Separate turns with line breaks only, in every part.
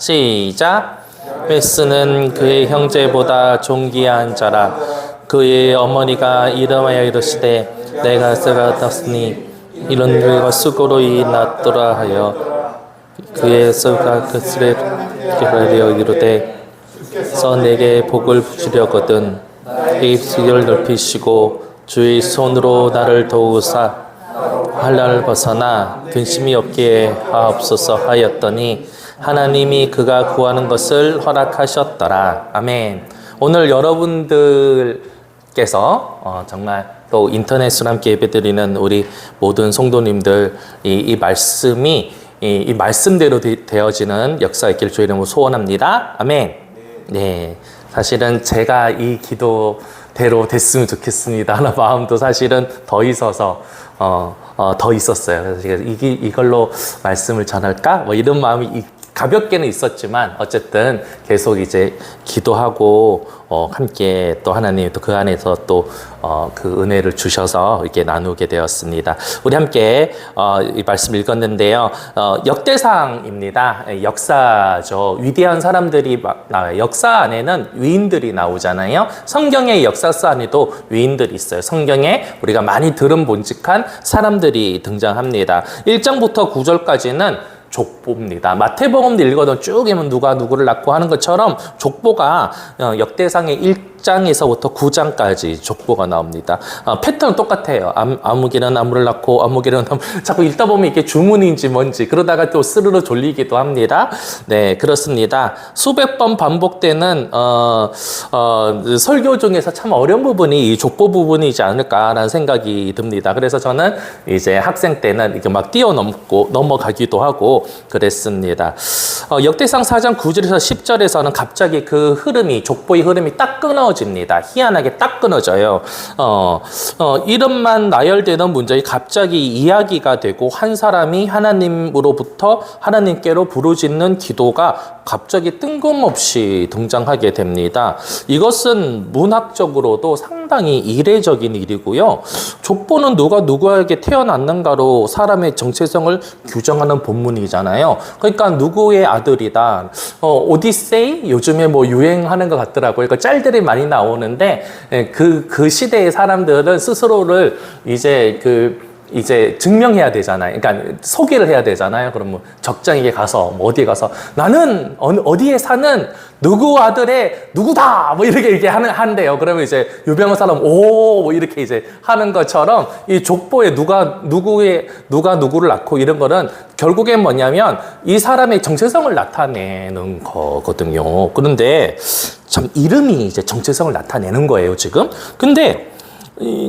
시작. 베스는 그의 형제보다 존귀한 자라. 그의 어머니가 이름하여 이르시되 내가 쓰러졌으니 이런 그가 수고로이 낳더라 하여 그의 수가 그스레 하여 이르되 서 내게 복을 주려거든 이 입술을 넓히시고 주의 손으로 나를 도우사 한란을 벗어나 근심이 없게 하옵소서 하였더니 하나님이 그가 구하는 것을 허락하셨더라. 아멘. 오늘 여러분들께서 정말 또 인터넷으로 함께 예배드리는 우리 모든 성도님들 이 말씀이 이 말씀대로 되어지는 역사 있기를 주의 이름으로 소원합니다. 아멘. 네, 사실은 제가 이 기도대로 됐으면 좋겠습니다 하는 마음도 사실은 더 있어서 더 있었어요. 그래서 제가 이걸로 말씀을 전할까? 뭐 이런 마음이 가볍게는 있었지만 어쨌든 계속 이제 기도하고 함께 또 하나님 또 그 안에서 또 그 은혜를 주셔서 이렇게 나누게 되었습니다. 우리 함께 이 말씀 읽었는데요. 역대상입니다. 역사죠. 위대한 사람들이 나와요. 역사 안에는 위인들이 나오잖아요. 성경의 역사서 안에도 위인들이 있어요. 성경에 우리가 많이 들은 본직한 사람들이 등장합니다. 1장부터 9절까지는 족보입니다. 마태복음도 읽어도 쭉 보면 누가 누구를 낳고 하는 것처럼 족보가 역대상의 1장에서부터 9장까지 족보가 나옵니다. 패턴은 똑같아요. 아무개는 나무를 낳고 아무개는 자꾸 읽다 보면 이게 주문인지 뭔지 그러다가 또 스르르 졸리기도 합니다. 네, 그렇습니다. 수백 번 반복되는 설교 중에서 참 어려운 부분이 이 족보 부분이지 않을까라는 생각이 듭니다. 그래서 저는 이제 학생 때는 이렇게 막 넘어가기도 하고 그랬습니다. 역대상 4장 9절에서 10절에서는 갑자기 그 흐름이 족보의 흐름이 딱 끊어집니다. 희한하게 딱 끊어져요. 이름만 나열되는 문장이 갑자기 이야기가 되고 한 사람이 하나님으로부터 하나님께로 부르짖는 기도가 갑자기 뜬금없이 등장하게 됩니다. 이것은 문학적으로도 상당히 이례적인 일이고요. 족보는 누가 누구에게 태어났는가로 사람의 정체성을 규정하는 본문이잖아요. 그러니까 누구의 아들이다. 오디세이 요즘에 뭐 유행하는 것 같더라고요. 그러니까 짤들이 많이 나오는데 그 시대의 사람들은 스스로를 이제 증명해야 되잖아요. 그러니까 소개를 해야 되잖아요. 그럼 뭐 적장에게 가서 뭐 어디에 가서 나는 어디에 사는 누구 아들의 누구다 뭐 이렇게 한대요. 그러면 이제 유명한 사람 뭐 이렇게 이제 하는 것처럼 이 족보에 누가 누구를 낳고 이런 거는 결국엔 뭐냐면 이 사람의 정체성을 나타내는 거거든요. 그런데 참 이름이 이제 정체성을 나타내는 거예요, 지금. 근데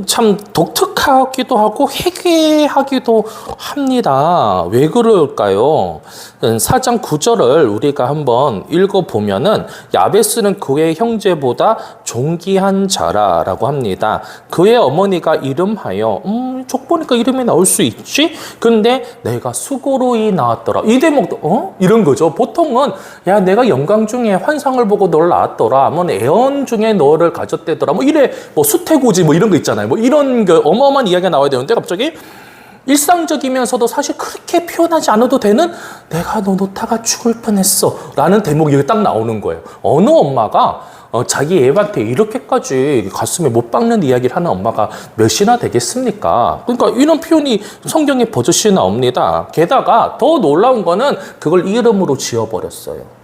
참 독특하기도 하고 회개하기도 합니다. 왜 그럴까요? 4장 9절을 우리가 한번 읽어보면은 야베스는 그의 형제보다 존귀한 자라라고 합니다. 그의 어머니가 이름하여 족보니까 이름이 나올 수 있지? 근데 내가 수고로이 낳았더라. 이 대목도 이런 거죠. 보통은 야 내가 영광 중에 환상을 보고 너를 낳았더라. 뭐 애언 중에 너를 가졌대더라. 뭐 이래 뭐 수태고지 뭐 이런 거 있잖아요. 뭐 이런 그 어마어마한 이야기가 나와야 되는데 갑자기 일상적이면서도 사실 그렇게 표현하지 않아도 되는 내가 너 놓다가 죽을 뻔했어 라는 대목이 여기 딱 나오는 거예요. 어느 엄마가 자기 애한테 이렇게까지 가슴에 못 박는 이야기를 하는 엄마가 몇이나 되겠습니까? 그러니까 이런 표현이 성경에 버젓이 나옵니다. 게다가 더 놀라운 거는 그걸 이름으로 지어버렸어요.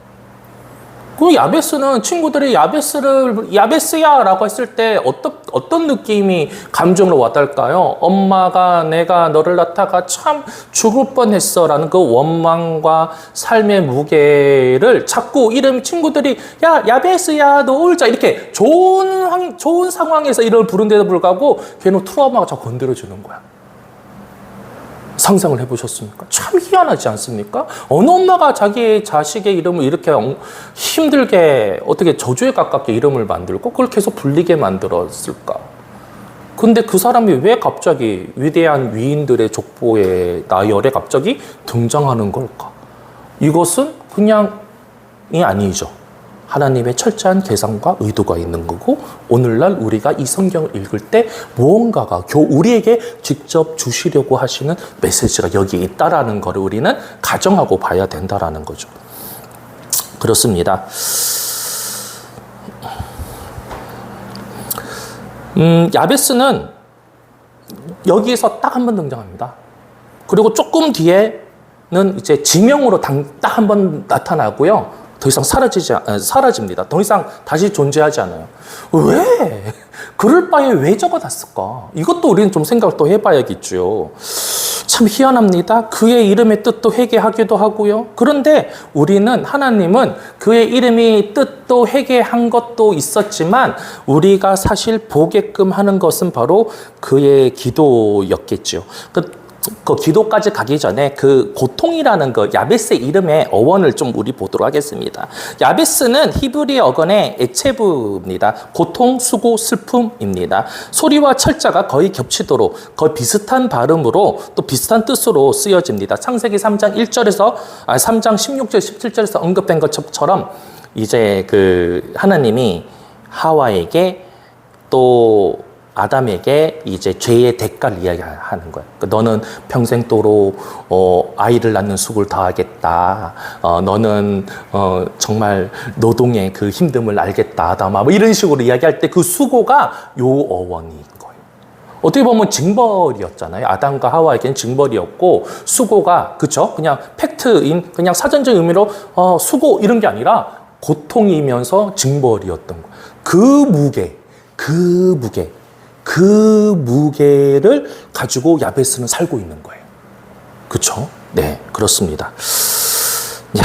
그 야베스는 친구들이 야베스야 라고 했을 때 어떤 느낌이 감정으로 와닿을까요? 엄마가 내가 너를 낳다가 참 죽을 뻔했어 라는 그 원망과 삶의 무게를 자꾸 친구들이 야 야베스야 너 울자 이렇게 좋은 상황에서 이름을 부른데도 불구하고 걔는 트라우마가 자꾸 건드려주는 거야. 상상을 해보셨습니까? 참 희한하지 않습니까? 어느 엄마가 자기 자식의 이름을 이렇게 힘들게 어떻게 저주에 가깝게 이름을 만들고 그걸 계속 불리게 만들었을까? 근데 그 사람이 왜 갑자기 위대한 위인들의 족보의 나열에 갑자기 등장하는 걸까? 이것은 그냥이 아니죠. 하나님의 철저한 계산과 의도가 있는 거고 오늘날 우리가 이 성경을 읽을 때 무언가가 우리에게 직접 주시려고 하시는 메시지가 여기 있다라는 것을 우리는 가정하고 봐야 된다라는 거죠. 그렇습니다. 야베스는 여기에서 딱 한 번 등장합니다. 그리고 조금 뒤에는 이제 지명으로 딱 한 번 나타나고요. 더 이상 사라집니다. 더 이상 다시 존재하지 않아요. 왜? 그럴 바에 왜 적어놨을까? 이것도 우리는 좀 생각을 또 해봐야겠죠. 참 희한합니다. 그의 이름의 뜻도 회개하기도 하고요. 그런데 우리는, 하나님은 그의 이름이 뜻도 회개한 것도 있었지만 우리가 사실 보게끔 하는 것은 바로 그의 기도였겠죠. 그 기도까지 가기 전에 그 고통이라는 그 야베스의 이름의 어원을 좀 우리 보도록 하겠습니다. 야베스는 히브리 어건의 에체브입니다. 고통, 수고, 슬픔입니다. 소리와 철자가 거의 겹치도록 거의 비슷한 발음으로 또 비슷한 뜻으로 쓰여집니다. 창세기 3장 3장 16절 17절에서 언급된 것처럼 이제 그 하나님이 하와에게 또 아담에게 이제 죄의 대가를 이야기하는 거예요. 너는 평생도록 아이를 낳는 수고를 다하겠다. 너는 정말 노동의 그 힘듦을 알겠다. 아담아. 뭐 이런 식으로 이야기할 때 그 수고가 요 어원인 거예요. 어떻게 보면 징벌이었잖아요. 아담과 하와에게는 징벌이었고 수고가 그쵸? 그냥 팩트인 그냥 사전적 의미로 수고 이런 게 아니라 고통이면서 징벌이었던 거예요. 그 무게를 가지고 야베스는 살고 있는 거예요. 그렇죠? 네, 그렇습니다. 야,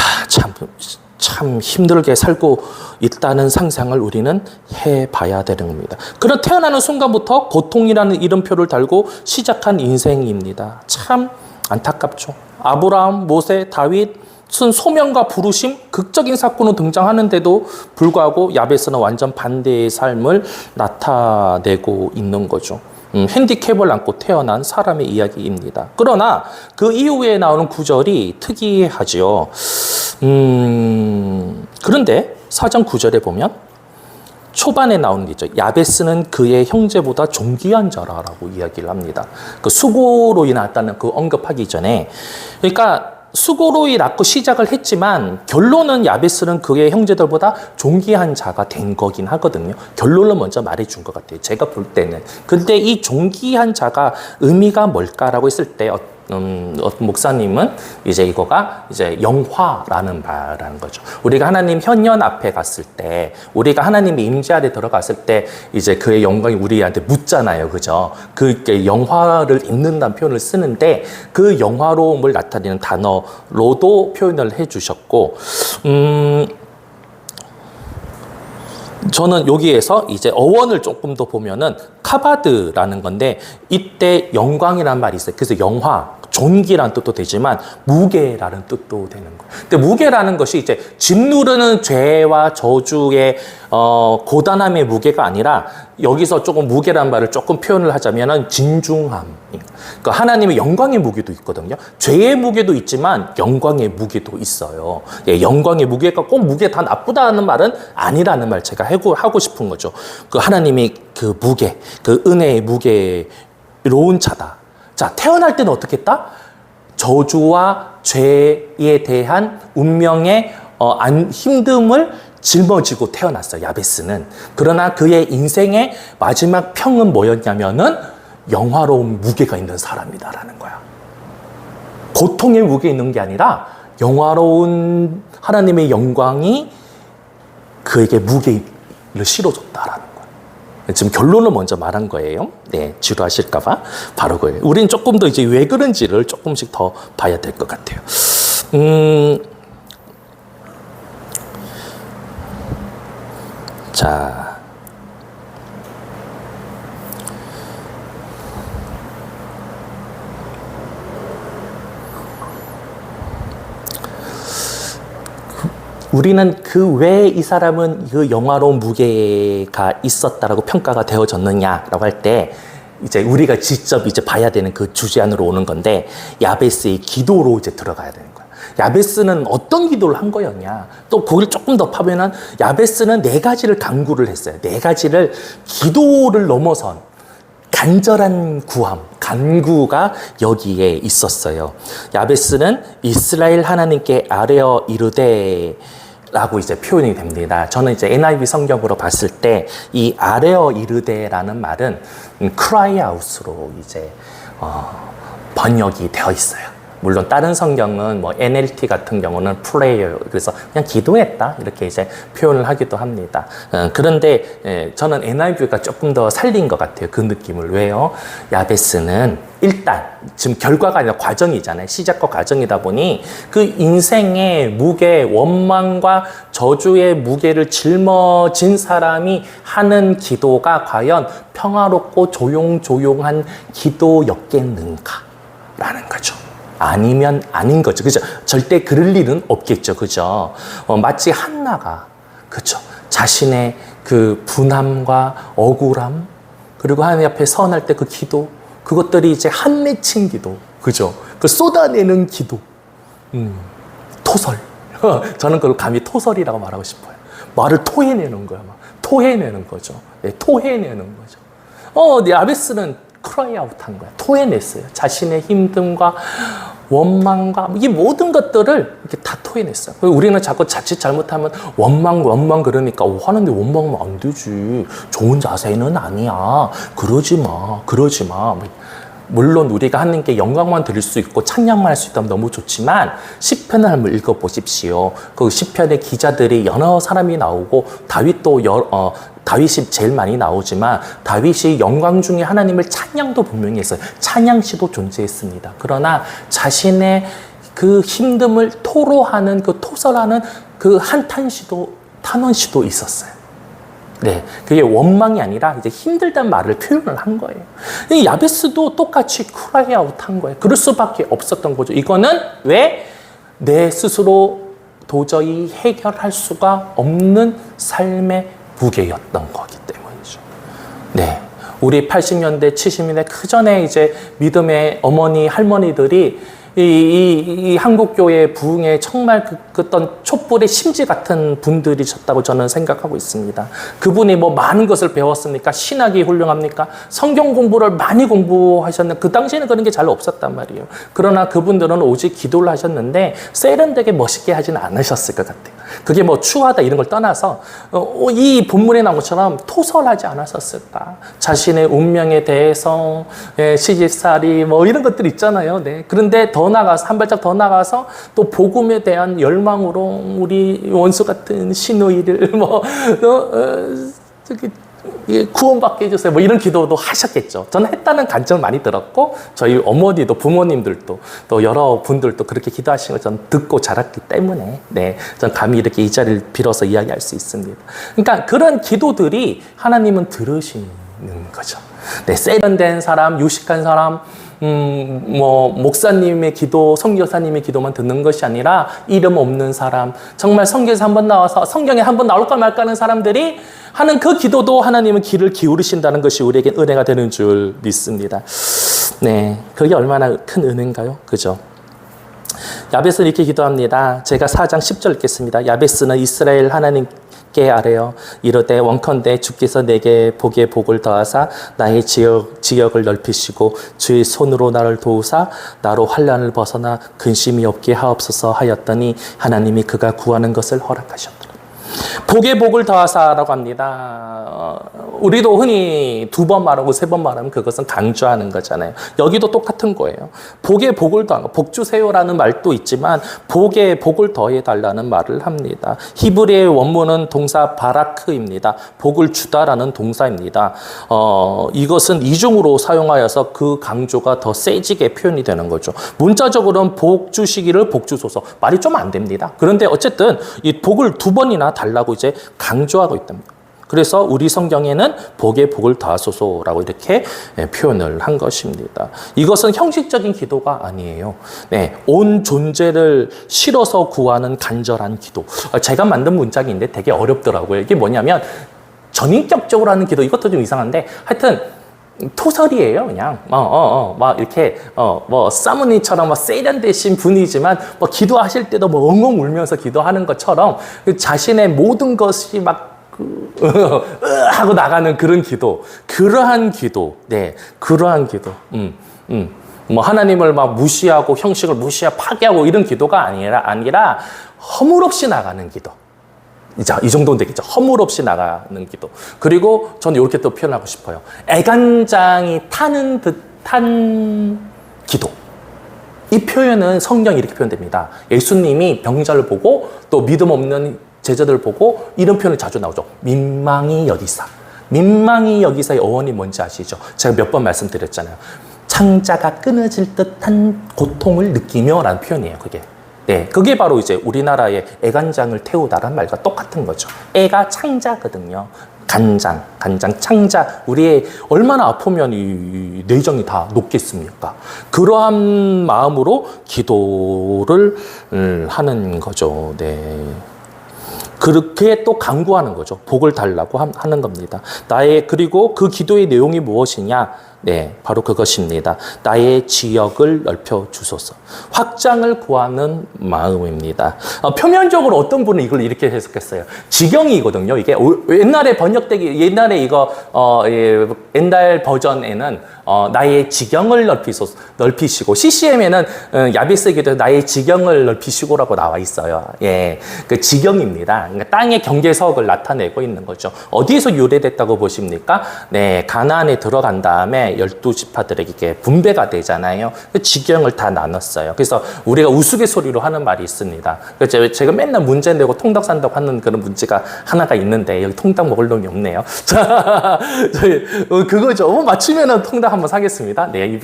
참 힘들게 살고 있다는 상상을 우리는 해봐야 되는 겁니다. 그런 태어나는 순간부터 고통이라는 이름표를 달고 시작한 인생입니다. 참 안타깝죠. 아브라함, 모세, 다윗, 소명과 부르심, 극적인 사건으로 등장하는데도 불구하고 야베스는 완전 반대의 삶을 나타내고 있는 거죠. 핸디캡을 안고 태어난 사람의 이야기입니다. 그러나 그 이후에 나오는 구절이 특이하지요. 그런데 4장 9절에 보면 초반에 나오는 게 있죠. 야베스는 그의 형제보다 존귀한 자라라고 이야기를 합니다. 그 수고로 인했다는 그 언급하기 전에, 그러니까 수고로 인하고 시작을 했지만 결론은 야베스는 그의 형제들보다 존귀한 자가 된 거긴 하거든요. 결론을 먼저 말해준 것 같아요. 제가 볼 때는. 근데 이 존귀한 자가 의미가 뭘까라고 했을 때 어떤 목사님은 이제 이거가 이제 영화라는 바라는 거죠. 우리가 하나님 현현 앞에 갔을 때, 우리가 하나님의 임재 아래 들어갔을 때 이제 그의 영광이 우리한테 묻잖아요. 그죠? 그 영화를 입는다는 표현을 쓰는데 그 영화로움을 나타내는 단어로도 표현을 해 주셨고, 저는 여기에서 이제 어원을 조금 더 보면은 카바드라는 건데, 이때 영광이라는 말이 있어요. 그래서 영화, 존귀라는 뜻도 되지만 무게라는 뜻도 되는 거예요. 근데 무게라는 것이 이제 짓누르는 죄와 저주의 고단함의 무게가 아니라, 여기서 조금 무게란 말을 조금 표현을 하자면은 진중함. 그러니까 하나님의 영광의 무게도 있거든요. 죄의 무게도 있지만 영광의 무게도 있어요. 예, 영광의 무게가 꼭 무게 다 나쁘다는 말은 아니라는 말 제가 하고 싶은 거죠. 그 하나님이 그 무게, 그 은혜의 무게로운 자다. 자, 태어날 때는 어떻게 했다? 저주와 죄에 대한 운명의 힘듦을 짊어지고 태어났어요, 야베스는. 그러나 그의 인생의 마지막 평은 뭐였냐면은 영화로운 무게가 있는 사람이다라는 거야. 고통의 무게 있는 게 아니라 영화로운 하나님의 영광이 그에게 무게를 실어줬다라는 거야. 지금 결론을 먼저 말한 거예요. 네, 지루하실까봐 바로 그예요. 우리는 조금 더 이제 왜 그런지를 조금씩 더 봐야 될 것 같아요. 자. 우리는 그 왜 이 사람은 그 영화로운 무게가 있었다라고 평가가 되어졌느냐라고 할 때, 이제 우리가 직접 이제 봐야 되는 그 주제 안으로 오는 건데, 야베스의 기도로 이제 들어가야 되는 거야. 야베스는 어떤 기도를 한 거였냐? 또 거기를 조금 더 파면은 야베스는 4가지를 간구를 했어요. 4가지를 기도를 넘어선 간절한 구함, 간구가 여기에 있었어요. 야베스는 이스라엘 하나님께 아뢰어 이르되 라고 이제 표현이 됩니다. 저는 이제 NIV 성경으로 봤을 때 이 아레어 이르데라는 말은 cry out로 이제 번역이 되어 있어요. 물론 다른 성경은 뭐 NLT 같은 경우는 prayer, 그래서 그냥 기도했다 이렇게 이제 표현을 하기도 합니다. 그런데 저는 NIV가 조금 더 살린 것 같아요. 그 느낌을. 왜요? 야베스는 일단 지금 결과가 아니라 과정이잖아요. 시작과 과정이다 보니 그 인생의 무게, 원망과 저주의 무게를 짊어진 사람이 하는 기도가 과연 평화롭고 조용조용한 기도였겠는가 라는 거죠. 아니면 아닌 거죠. 그죠? 절대 그럴 일은 없겠죠. 그죠? 마치 한나가, 그죠? 자신의 그 분함과 억울함, 그리고 하나님 앞에 서원할 때 그 기도, 그것들이 이제 한 맺힌 기도, 그죠? 그 쏟아내는 기도, 토설. 저는 그걸 감히 토설이라고 말하고 싶어요. 말을 토해내는 거야. 막. 토해내는 거죠. 네, 토해내는 거죠. 야베스는 크라이 아웃 한 거야. 토해냈어요. 자신의 힘듦과 원망과 이 모든 것들을 이렇게 다 토해냈어요. 우리는 자꾸 자칫 잘못하면 원망 그러니까 하는데 원망하면 안 되지. 좋은 자세는 아니야. 그러지 마. 물론 우리가 하나님께 영광만 드릴 수 있고 찬양만 할 수 있다면 너무 좋지만 시편을 한번 읽어보십시오. 그 시편의 기자들이 여러 사람이 나오고 다윗이 제일 많이 나오지만 다윗이 영광 중에 하나님을 찬양도 분명히 했어요. 찬양시도 존재했습니다. 그러나 자신의 그 힘듦을 토로하는 그 토설하는 그 탄원시도 있었어요. 네, 그게 원망이 아니라 이제 힘들다는 말을 표현을 한 거예요. 이 야베스도 똑같이 크라이 아웃 한 거예요. 그럴 수밖에 없었던 거죠. 이거는 왜? 내 스스로 도저히 해결할 수가 없는 삶의 무게였던 거기 때문이죠. 네, 우리 80년대, 70년대 그 전에 이제 믿음의 어머니, 할머니들이 이 한국교회 부흥에 정말 어떤 촛불의 심지 같은 분들이셨다고 저는 생각하고 있습니다. 그분이 뭐 많은 것을 배웠습니까? 신학이 훌륭합니까? 성경 공부를 많이 공부하셨는데 그 당시에는 그런 게 잘 없었단 말이에요. 그러나 그분들은 오직 기도를 하셨는데 세련되게 멋있게 하지는 않으셨을 것 같아요. 그게 뭐 추하다 이런 걸 떠나서 이 본문에 나온 것처럼 토설하지 않았었을까? 자신의 운명에 대해서 시집살이 뭐 이런 것들 있잖아요. 네. 그런데 더 나가서 한 발짝 더 나가서 또 복음에 대한 열망으로 우리 원수 같은 시누이를 구원받게 해주세요. 뭐 이런 기도도 하셨겠죠. 저는 했다는 간증을 많이 들었고 저희 어머니도 부모님들도 또 여러 분들도 그렇게 기도하시는 걸 저는 듣고 자랐기 때문에 저는 감히 이렇게 이 자리를 빌어서 이야기할 수 있습니다. 그러니까 그런 기도들이 하나님은 들으시는 거죠. 네, 세련된 사람, 유식한 사람, 목사님의 기도, 선교사님의 기도만 듣는 것이 아니라 이름 없는 사람, 정말 성경에서 한번 나와서 성경에 한번 나올까 말까 하는 사람들이 하는 그 기도도 하나님은 귀를 기울이신다는 것이 우리에게 은혜가 되는 줄 믿습니다. 네, 그게 얼마나 큰 은혜인가요? 그죠? 야베스는 이렇게 기도합니다. 제가 4장 10절 읽겠습니다. 야베스는 이스라엘 하나님께 아뢰어 이르되 원컨대 주께서 내게 복에 복을 더하사 나의 지역을 넓히시고 주의 손으로 나를 도우사 나로 환난을 벗어나 근심이 없게 하옵소서 하였더니 하나님이 그가 구하는 것을 허락하셨더라. 복의 복을 더하사라고 합니다. 우리도 흔히 2번 말하고 3번 말하면 그것은 강조하는 거잖아요. 여기도 똑같은 거예요. 복의 복을 더하는 거. 복 주세요라는 말도 있지만 복의 복을 더해달라는 말을 합니다. 히브리의 원문은 동사 바라크입니다. 복을 주다라는 동사입니다. 이것은 이중으로 사용하여서 그 강조가 더 세지게 표현이 되는 거죠. 문자적으로는 복 주시기를 복 주소서. 말이 좀 안 됩니다. 그런데 어쨌든 이 복을 2번이나 달라고 이제 강조하고 있답니다. 그래서 우리 성경에는 복의 복을 더하소서라고 이렇게 표현을 한 것입니다. 이것은 형식적인 기도가 아니에요. 네, 온 존재를 실어서 구하는 간절한 기도. 제가 만든 문장인데 되게 어렵더라고요. 이게 뭐냐면 전인격적으로 하는 기도, 이것도 좀 이상한데 하여튼 토설이에요, 그냥. 막 이렇게, 사모님처럼 막 세련되신 분이지만, 기도하실 때도 엉엉 울면서 기도하는 것처럼 자신의 모든 것이 막, 하고 나가는 그런 기도. 그러한 기도. 네, 그러한 기도. 하나님을 막 무시하고 형식을 파괴하고 이런 기도가 아니라 허물없이 나가는 기도. 이제 이 정도는 되겠죠. 허물 없이 나가는 기도. 그리고 저는 이렇게 또 표현하고 싶어요. 애간장이 타는 듯한 기도. 이 표현은 성경이 이렇게 표현됩니다. 예수님이 병자를 보고 또 믿음 없는 제자들 보고 이런 표현이 자주 나오죠. 민망히 여기사. 민망히 여기사의 어원이 뭔지 아시죠? 제가 몇 번 말씀드렸잖아요. 창자가 끊어질 듯한 고통을 느끼며 라는 표현이에요. 그게. 네, 그게 바로 이제 우리나라의 애간장을 태우다라는 말과 똑같은 거죠. 애가 창자거든요. 간장, 창자. 우리의 얼마나 아프면 이 내정이 다 녹겠습니까? 그러한 마음으로 기도를 하는 거죠. 네. 그렇게 또 간구하는 거죠. 복을 달라고 하는 겁니다. 그리고 그 기도의 내용이 무엇이냐? 네, 바로 그것입니다. 나의 지역을 넓혀 주소서. 확장을 구하는 마음입니다. 표면적으로 어떤 분은 이걸 이렇게 해석했어요. 지경이거든요. 이게 옛날에 옛날에 이거 옛날 버전에는 나의 지경을 넓히시고 CCM에는 야베스 기도에 나의 지경을 넓히시고라고 나와 있어요. 예, 그 지경입니다. 그러니까 땅의 경계석을 나타내고 있는 거죠. 어디에서 유래됐다고 보십니까? 네, 가나안에 들어간 다음에 12지파들에게 이게 분배가 되잖아요. 그 지경을 다 나눴어요. 그래서 우리가 우스갯소리로 하는 말이 있습니다. 제가 맨날 문제 내고 통닭 산다고 하는 그런 문제가 하나가 있는데 여기 통닭 먹을 놈이 없네요. 자, 그거죠. 맞추면은 통닭 한번 사겠습니다. 네,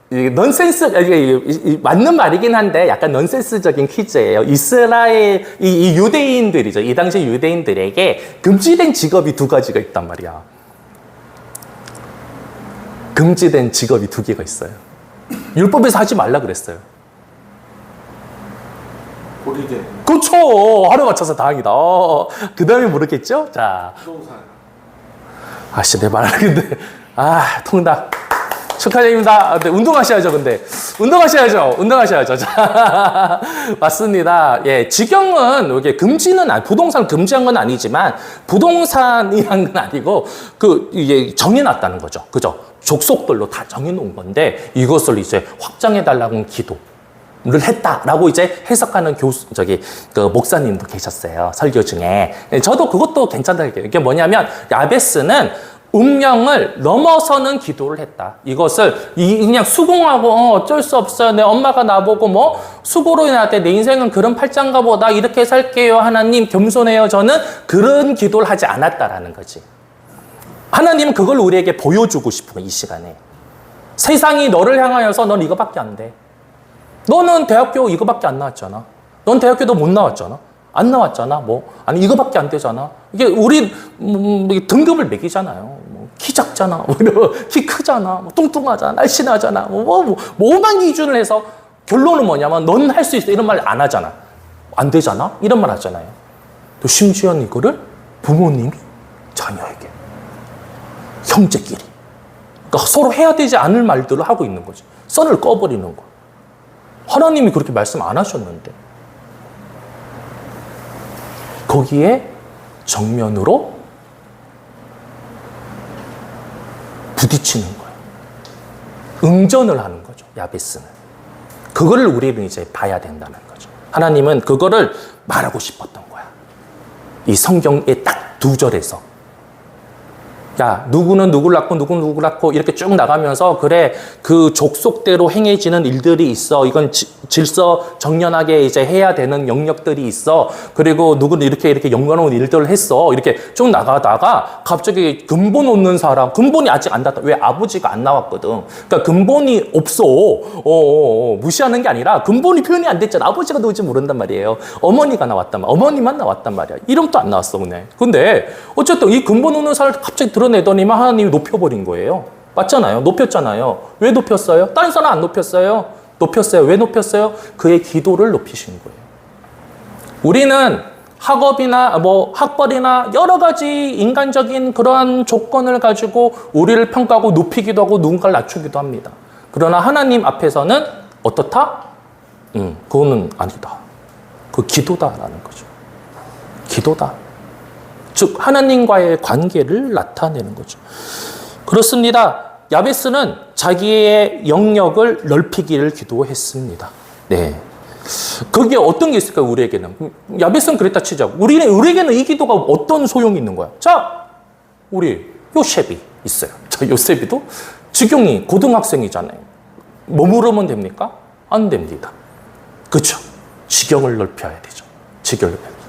넌센스, 맞는 말이긴 한데 약간 넌센스적인 퀴즈예요. 이스라엘, 이 유대인들이죠. 이 당시 유대인들에게 금지된 직업이 두 가지가 있단 말이야. 금지된 직업이 두 개가 있어요. 율법에서 하지 말라 그랬어요.
보리개.
그렇죠. 하루 맞춰서 다행이다. 그 다음에 모르겠죠? 자.
부동산.
아씨, 내 말하는데. 통닭. 축하드립니다. 네, 운동하셔야죠, 근데. 운동하셔야죠. 자, 맞습니다. 예, 직영은, 이게 부동산 금지한 건 아니지만, 부동산이란 건 아니고, 이게 정해놨다는 거죠. 그죠? 족속별로 다 정해놓은 건데, 이것을 이제 확장해달라는 기도를 했다라고 이제 해석하는 목사님도 계셨어요. 설교 중에. 저도 그것도 괜찮다고 얘기해요. 이게 뭐냐면, 야베스는 운명을 넘어서는 기도를 했다. 이것을 그냥 수긍하고 어쩔 수 없어요. 내 엄마가 나보고 수고로 인하되 내 인생은 그런 팔짱가 보다 이렇게 살게요. 하나님 겸손해요. 저는 그런 기도를 하지 않았다라는 거지. 하나님은 그걸 우리에게 보여주고 싶은 이 시간에. 세상이 너를 향하여서 넌 이거밖에 안 돼. 너는 대학교 이거밖에 안 나왔잖아. 넌 대학교도 못 나왔잖아. 안 나왔잖아. 아니 이거밖에 안 되잖아. 이게 우리 등급을 매기잖아요. 키 작잖아. 키 크잖아. 뚱뚱하잖아. 날씬하잖아. 뭐만 기준을 해서 결론은 뭐냐면 넌 할 수 있어. 이런 말 안 하잖아. 안 되잖아. 이런 말 하잖아요. 또 심지어 이거를 부모님이 자녀에게. 형제끼리. 그러니까 서로 해야 되지 않을 말들을 하고 있는 거지. 선을 꺼버리는 거. 하나님이 그렇게 말씀 안 하셨는데. 거기에 정면으로 부딪히는 거예요. 응전을 하는 거죠. 야베스는. 그거를 우리는 이제 봐야 된다는 거죠. 하나님은 그거를 말하고 싶었던 거야. 이 성경의 딱 두 절에서. 야, 누구는 누구를 낳고 누구는 누구를 낳고 이렇게 쭉 나가면서 그래 그 족속대로 행해지는 일들이 있어. 이건 질서 정연하게 이제 해야 되는 영역들이 있어. 그리고 누구는 이렇게 영광로운 일들을 했어. 이렇게 쭉 나가다가 갑자기 근본 없는 사람, 근본이 아직 안 닿았다. 왜? 아버지가 안 나왔거든. 그러니까 근본이 없어. 무시하는 게 아니라 근본이 표현이 안 됐잖아. 아버지가 누군지 모른단 말이에요. 어머니가 나왔단 말이야. 어머니만 나왔단 말이야. 이름도 안 나왔어, 근데 어쨌든 이 근본 없는 사람을 갑자기 드러내더니만 하나님이 높여버린 거예요. 맞잖아요. 높였잖아요. 왜 높였어요? 다른 사람 안 높였어요. 높였어요. 왜 높였어요? 그의 기도를 높이신 거예요. 우리는 학업이나 학벌이나 여러 가지 인간적인 그러한 조건을 가지고 우리를 평가하고 높이기도 하고 누군가를 낮추기도 합니다. 그러나 하나님 앞에서는 어떻다? 그거는 아니다. 그 기도다라는 거죠. 기도다. 즉 하나님과의 관계를 나타내는 거죠. 그렇습니다. 야베스는 자기의 영역을 넓히기를 기도했습니다. 네. 거기에 어떤 게 있을까요, 우리에게는? 야베스는 그랬다 치자. 우리에게는 이 기도가 어떤 소용이 있는 거야? 자, 우리 요셉이 있어요. 저 요셉이도 지경이 고등학생이잖아요. 머무르면 됩니까? 안 됩니다. 그렇죠? 지경을 넓혀야 되죠. 지경을 넓혀야 되죠.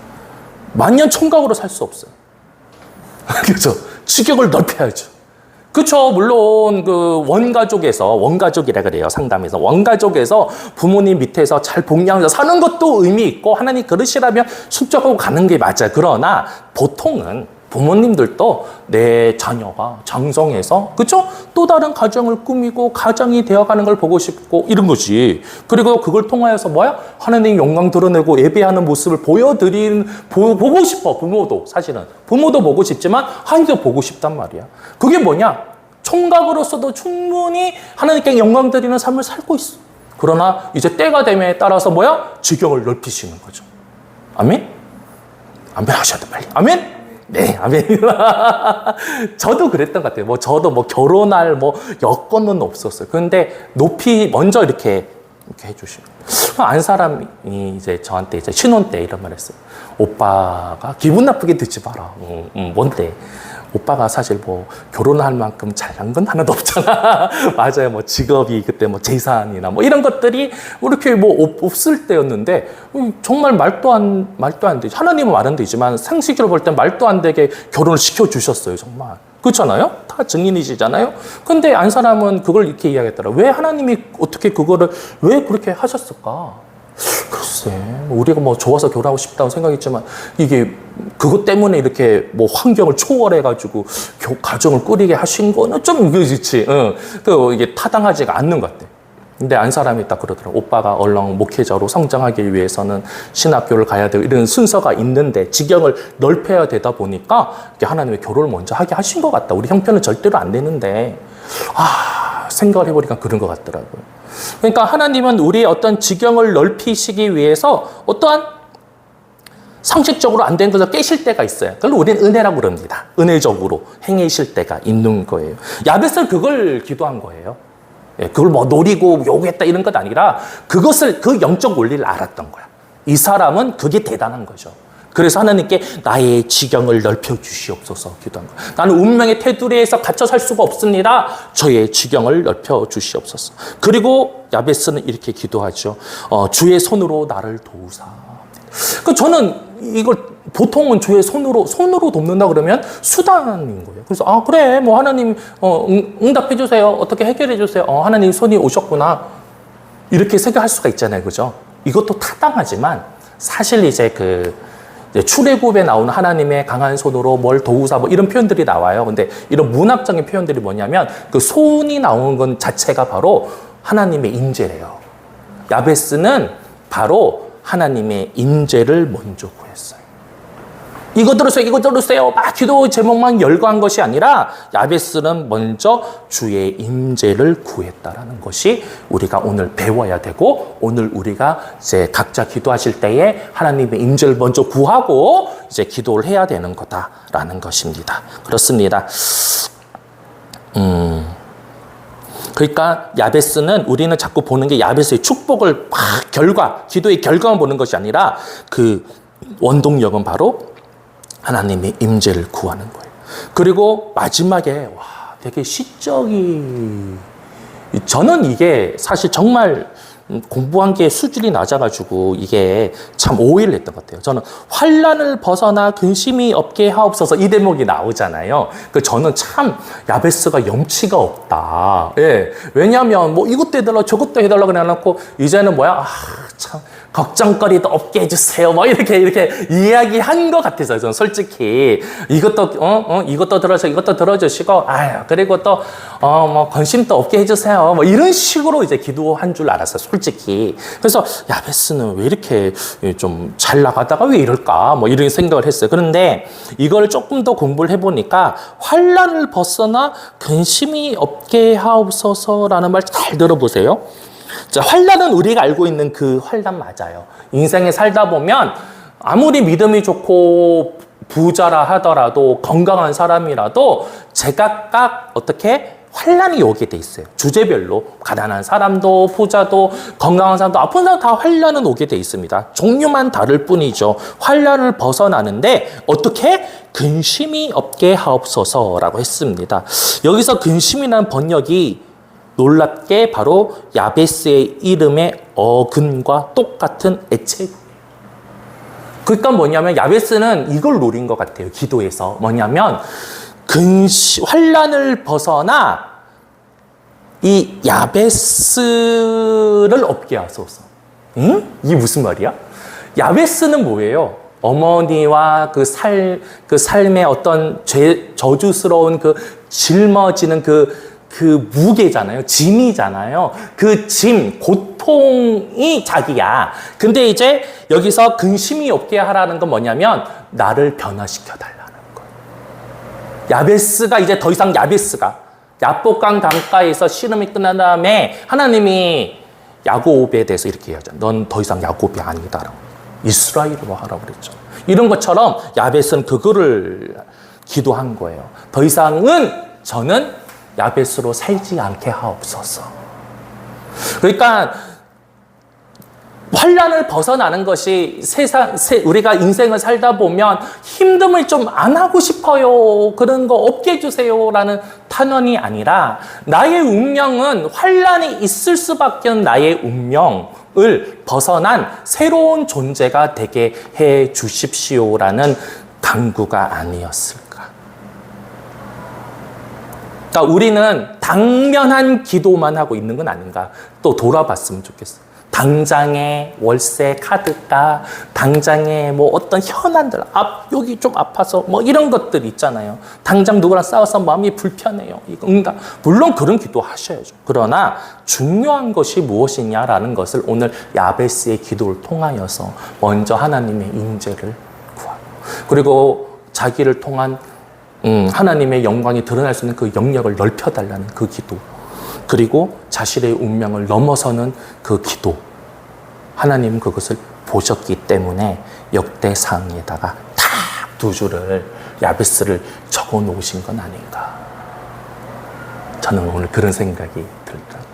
만년 총각으로 살 수 없어요. 그렇죠? 지경을 넓혀야죠. 그렇죠. 물론 그 원가족이라 그래요. 상담에서 원가족에서 부모님 밑에서 잘 복양해서 사는 것도 의미 있고 하나님 그릇이라면 순종하고 가는 게 맞아요. 그러나 보통은 부모님들도 내 자녀가 장성해서 그렇죠? 또 다른 가정을 꾸미고 가정이 되어가는 걸 보고 싶고 이런 거지. 그리고 그걸 통하여서 뭐야? 하나님 영광 드러내고 예배하는 모습을 보고 싶어. 부모도 사실은 부모도 보고 싶지만 하나님도 보고 싶단 말이야. 그게 뭐냐? 총각으로서도 충분히 하나님께 영광 드리는 삶을 살고 있어. 그러나 이제 때가 됨에 따라서 뭐야? 지경을 넓히시는 거죠. 아멘? 아멘 하셔야 돼 빨리. 아멘? 네, 아멘. 저도 그랬던 것 같아요. 저도 결혼할 여건은 없었어요. 그런데 높이 먼저 이렇게 해주시고. 안 사람이 이제 저한테 이제 신혼 때 이런 말 했어요. 오빠가 기분 나쁘게 듣지 마라. 뭔데? 오빠가 사실 결혼할 만큼 잘난 건 하나도 없잖아. 맞아요. 직업이 그때 재산이나 이런 것들이 이렇게 없을 때였는데 정말 말도 안 되지. 하나님은 말은 되지만 상식으로 볼 땐 말도 안 되게 결혼을 시켜주셨어요. 정말. 그렇잖아요? 다 증인이시잖아요? 근데 안 사람은 그걸 이렇게 이야기했더라. 왜 하나님이 어떻게 그거를 왜 그렇게 하셨을까? 글쎄, 우리가 좋아서 결혼하고 싶다고 생각했지만 이게 그것 때문에 이렇게 환경을 초월해가지고 가정을 꾸리게 하신 거는 좀 그렇지. 이게 타당하지가 않는 것 같아. 근데 안 사람이 딱 그러더라고. 오빠가 얼렁 목회자로 성장하기 위해서는 신학교를 가야 되고 이런 순서가 있는데 지경을 넓혀야 되다 보니까 하나님의 결혼을 먼저 하게 하신 것 같다. 우리 형편은 절대로 안 되는데 생각을 해보니까 그런 것 같더라고요. 그러니까 하나님은 우리의 어떤 지경을 넓히시기 위해서 어떠한 상식적으로 안 된 것을 깨실 때가 있어요. 그걸 우리는 은혜라고 그럽니다. 은혜적으로 행하실 때가 있는 거예요. 야벳은 그걸 기도한 거예요. 그걸 노리고 요구했다 이런 것 아니라 그 영적 원리를 알았던 거야. 이 사람은 그게 대단한 거죠. 그래서 하나님께 나의 지경을 넓혀주시옵소서 기도한 거예요. 나는 운명의 테두리에서 갇혀 살 수가 없습니다. 저의 지경을 넓혀주시옵소서. 그리고 야베스는 이렇게 기도하죠. 주의 손으로 나를 도우사. 저는 이걸 보통은 주의 손으로 돕는다 그러면 수단인 거예요. 그래서 그래 하나님 응답해 주세요. 어떻게 해결해 주세요. 하나님 손이 오셨구나. 이렇게 생각할 수가 있잖아요. 그죠? 이것도 타당하지만 사실 이제 출애굽에 나오는 하나님의 강한 손으로 뭘 도우사 이런 표현들이 나와요. 근데 이런 문학적인 표현들이 뭐냐면 그 손이 나오는 건 자체가 바로 하나님의 임재래요. 야베스는 바로 하나님의 임재를 먼저 구했어요. 이거 들으세요. 막 기도 제목만 열거한 것이 아니라 야베스는 먼저 주의 임재를 구했다라는 것이 우리가 오늘 배워야 되고 오늘 우리가 이제 각자 기도하실 때에 하나님의 임재를 먼저 구하고 이제 기도를 해야 되는 거다라는 것입니다. 그렇습니다. 그러니까 야베스는 우리는 자꾸 보는 게 야베스의 축복을 기도의 결과만 보는 것이 아니라 그 원동력은 바로 하나님의 임재를 구하는 거예요. 그리고 마지막에 되게 저는 이게 사실 정말 공부한 게 수준이 낮아가지고 이게 참 오해를 했던 것 같아요. 저는 환난을 벗어나 근심이 없게 하옵소서 이 대목이 나오잖아요. 저는 참 야베스가 염치가 없다. 예. 왜냐하면 이것도 해달라 저것도 해달라 그래놓고 이제는 참 걱정거리도 없게 해주세요. 이렇게 이야기한 것 같아서 저는 솔직히 이것도 들어주시고 그리고 또 관심도 없게 해주세요. 이런 식으로 이제 기도한 줄 알았어요. 솔직히. 그래서 야베스는 왜 이렇게 좀 잘 나가다가 왜 이럴까? 이런 생각을 했어요. 그런데 이걸 조금 더 공부를 해보니까 환난을 벗어나 근심이 없게 하옵소서라는 말 잘 들어보세요. 자, 환난은 우리가 알고 있는 그 환난 맞아요. 인생에 살다 보면 아무리 믿음이 좋고 부자라 하더라도 건강한 사람이라도 제각각 어떻게 환란이 오게 돼 있어요. 주제별로 가난한 사람도 부자도 건강한 사람도 아픈 사람 다 환란은 오게 돼 있습니다. 종류만 다를 뿐이죠. 환란을 벗어나는데 어떻게? 근심이 없게 하옵소서라고 했습니다. 여기서 근심이라는 번역이 놀랍게 바로 야베스의 이름의 어근과 똑같은 애체. 그러니까 뭐냐면 야베스는 이걸 노린 것 같아요. 기도에서 뭐냐면 환란을 벗어나 이 야베스를 없게 하소서. 응? 이게 무슨 말이야? 야베스는 뭐예요? 어머니와 그 삶의 어떤 저주스러운 그 짊어지는 그 무게잖아요. 짐이잖아요. 그 짐, 고통이 자기야. 근데 이제 여기서 근심이 없게 하라는 건 뭐냐면 나를 변화시켜 달라는 거예요. 야베스가 이제 더 이상 야베스가 야복강 강가에서 씨름이 끝난 다음에 하나님이 야곱에 대해서 이렇게 얘기하죠. 넌 더 이상 야곱이 아니다라고. 이스라엘로 하라고 그랬죠. 이런 것처럼 야벳은 그거를 기도한 거예요. 더 이상은 저는 야벳으로 살지 않게 하옵소서. 그러니까 환란을 벗어나는 것이 우리가 인생을 살다 보면 힘듦을 좀 안 하고 싶어요. 그런 거 없게 해주세요라는 탄원이 아니라 나의 운명은 환란이 있을 수밖에 없는 나의 운명을 벗어난 새로운 존재가 되게 해 주십시오라는 강구가 아니었을까. 그러니까 우리는 당면한 기도만 하고 있는 건 아닌가. 또 돌아봤으면 좋겠어. 당장의 월세 카드가, 당장의 뭐 어떤 현안들, 여기 좀 아파서 뭐 이런 것들 있잖아요. 당장 누구랑 싸워서 마음이 불편해요. 이거 응답. 물론 그런 기도 하셔야죠. 그러나 중요한 것이 무엇이냐라는 것을 오늘 야베스의 기도를 통하여서 먼저 하나님의 인재를 구하고, 그리고 자기를 통한 하나님의 영광이 드러날 수 있는 그 영역을 넓혀달라는 그 기도, 그리고 자신의 운명을 넘어서는 그 기도. 하나님은 그것을 보셨기 때문에 역대상에다가 딱 두 줄을 야베스를 적어 놓으신 건 아닌가. 저는 오늘 그런 생각이 들더라고요.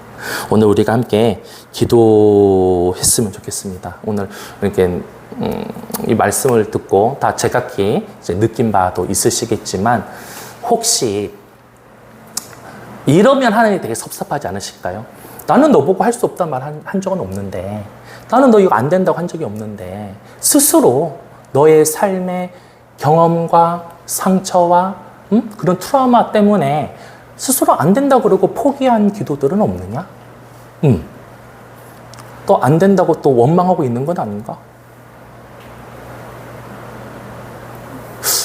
오늘 우리가 함께 기도했으면 좋겠습니다. 오늘 이렇게 이 말씀을 듣고 다 제각기 이제 느낀 바도 있으시겠지만 혹시 이러면 하나님이 되게 섭섭하지 않으실까요? 나는 너 보고 할 수 없단 말 한 적은 없는데, 나는 너 이거 안 된다고 한 적이 없는데, 스스로 너의 삶의 경험과 상처와 그런 트라우마 때문에 스스로 안 된다고 그러고 포기한 기도들은 없느냐? 또 안 된다고 또 원망하고 있는 건 아닌가?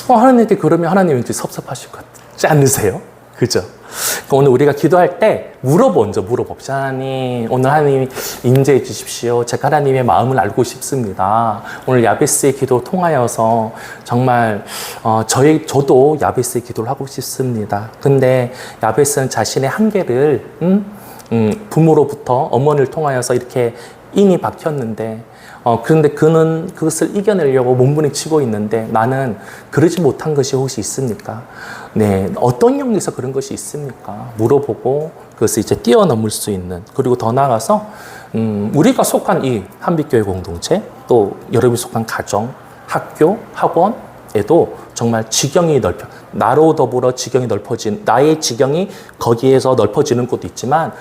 하나님께 그러면 하나님 왠지 섭섭하실 것 같지 않으세요? 그죠? 오늘 우리가 기도할 때 먼저 물어봅시다. 하나님, 오늘 하나님이 인재해 주십시오. 제가 하나님의 마음을 알고 싶습니다. 오늘 야베스의 기도 통하여서 정말 저도 야베스의 기도를 하고 싶습니다. 근데 야베스는 자신의 한계를 부모로부터 어머니를 통하여서 이렇게 인이 박혔는데 그런데 그는 그것을 이겨내려고 몸부림치고 있는데 나는 그러지 못한 것이 혹시 있습니까? 네, 어떤 영역에서 그런 것이 있습니까? 물어보고 그것을 이제 뛰어넘을 수 있는, 그리고 더 나아가서 우리가 속한 이 한빛교회 공동체, 또 여러분이 속한 가정, 학교, 학원에도 정말 지경이 나로 더불어 지경이 넓어진, 나의 지경이 거기에서 넓어지는 곳도 있지만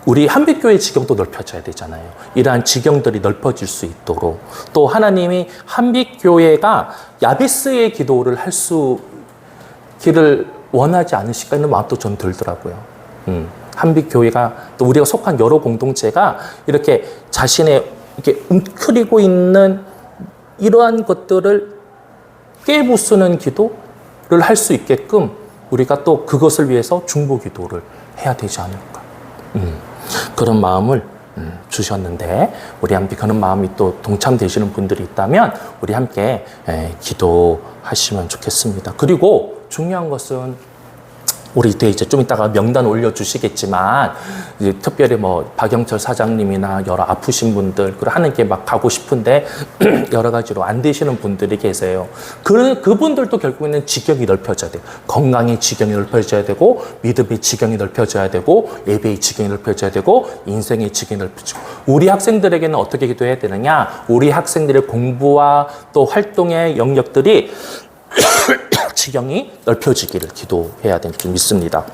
우리 한빛교회 지경도 넓혀져야 되잖아요. 이러한 지경들이 넓어질 수 있도록, 또 하나님이 한빛교회가 야베스의 기도를 할 수 기를 원하지 않으실까 하는 마음도 좀 들더라고요. 한빛교회가, 또 우리가 속한 여러 공동체가 이렇게 자신의 이렇게 웅크리고 있는 이러한 것들을 깨부수는 기도를 할 수 있게끔 우리가 또 그것을 위해서 중보 기도를 해야 되지 않을까. 그런 마음을 주셨는데, 우리 함께 그런 마음이 또 동참되시는 분들이 있다면 우리 함께 기도하시면 좋겠습니다. 그리고 중요한 것은 우리 때 이제 좀 이따가 명단 올려주시겠지만, 이제 특별히 뭐 박영철 사장님이나 여러 아프신 분들, 그리고 하는 게 막 가고 싶은데 여러 가지로 안 되시는 분들이 계세요. 그분들도 결국에는 지경이 넓혀져야 돼요. 건강의 지경이 넓혀져야 되고, 믿음의 지경이 넓혀져야 되고, 예배의 지경이 넓혀져야 되고, 인생의 지경이 넓혀지고. 우리 학생들에게는 어떻게 기도해야 되느냐? 우리 학생들의 공부와 또 활동의 영역들이 지경이 넓혀지기를 기도해야 될 줄 믿습니다.